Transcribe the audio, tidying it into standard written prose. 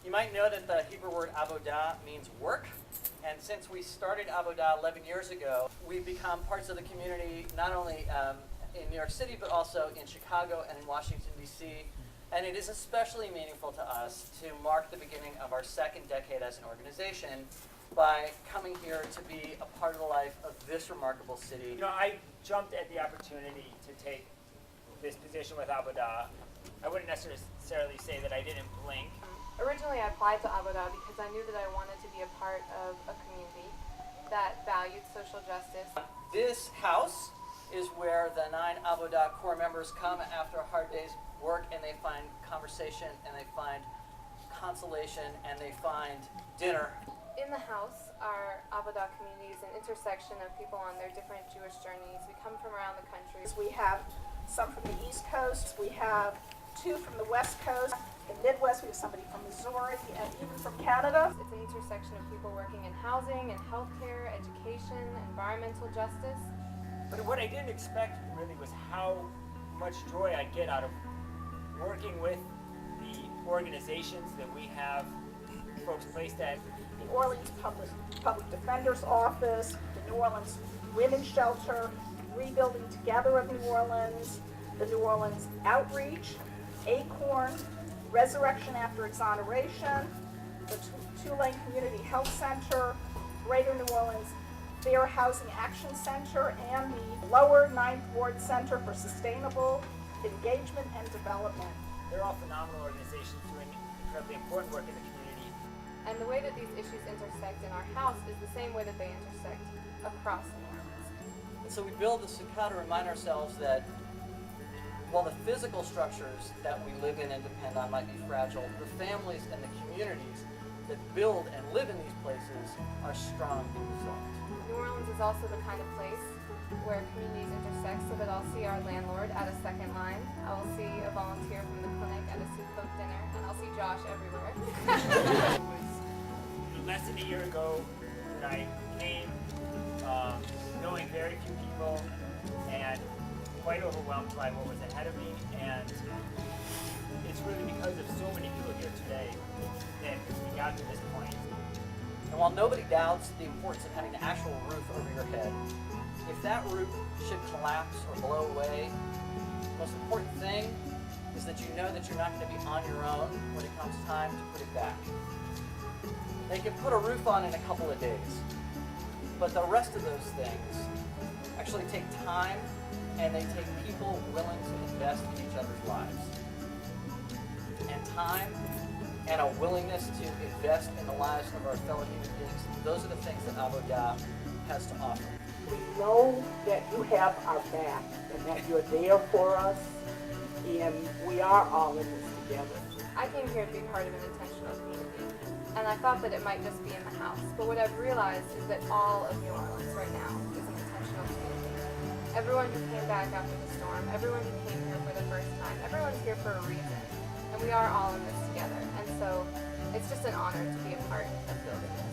You might know that the Hebrew word AVODAH means work. And since we started AVODAH 11 years ago, we've become parts of the community not only in New York City, but also in Chicago and in Washington, D.C. And it is especially meaningful to us to mark the beginning of our second decade as an organization by coming here to be a part of the life of this remarkable city. You know, I jumped at the opportunity to take this position with AVODAH. I wouldn't necessarily say that I didn't blink. Originally, I applied to AVODAH because I knew that I wanted to be a part of a community that valued social justice. This house is where the 9 AVODAH core members come after a hard day's work, and they find conversation, and they find consolation, and they find dinner. In the house, our AVODAH community is an intersection of people on their different Jewish journeys. We come from around the country. We have some from the East Coast, we have 2 from the West Coast. In the Midwest, we have somebody from Missouri and even from Canada. It's an intersection of people working in housing and healthcare, education, environmental justice. But what I didn't expect really was how much joy I get out of working with the organizations that we have folks placed at. The New Orleans Public Defender's Office, the New Orleans Women's Shelter, Rebuilding Together of New Orleans, the New Orleans Outreach, Acorn, Resurrection After Exoneration, the Tulane Community Health Center, Greater New Orleans Fair Housing Action Center, and the Lower Ninth Ward Center for Sustainable Engagement and Development. They're all phenomenal organizations doing incredibly important work in the community. And the way that these issues intersect in our house is the same way that they intersect across New Orleans. And so we build the sukkah to remind ourselves that while the physical structures that we live in and depend on might be fragile, the families and the communities that build and live in these places are strong and resilient. New Orleans is also the kind of place where communities intersect, so that I'll see our landlord at a second line, I will see a volunteer from the clinic at a soup cook dinner, and I'll see Josh everywhere. It was less than a year ago when I came, knowing very few people and quite overwhelmed by what was ahead of me, and it's really because of so many people here today that we got to this point. And while nobody doubts the importance of having an actual roof over your head, if that roof should collapse or blow away, the most important thing is that you know that you're not going to be on your own when it comes time to put it back. They can put a roof on in a couple of days, but the rest of those things actually take time, and they take people willing to invest in each other's lives. And time and a willingness to invest in the lives of our fellow human beings, those are the things that AVODAH has to offer. We know that you have our back and that you're there for us, and we are all in this together. I came here to be part of an intentional community, and I thought that it might just be in the house, but what I've realized is that all of New Orleans right now is an intentional community. Everyone who came back after the storm, everyone who came here for the first time, everyone's here for a reason, and we are all in this together, and so it's just an honor to be a part of building this.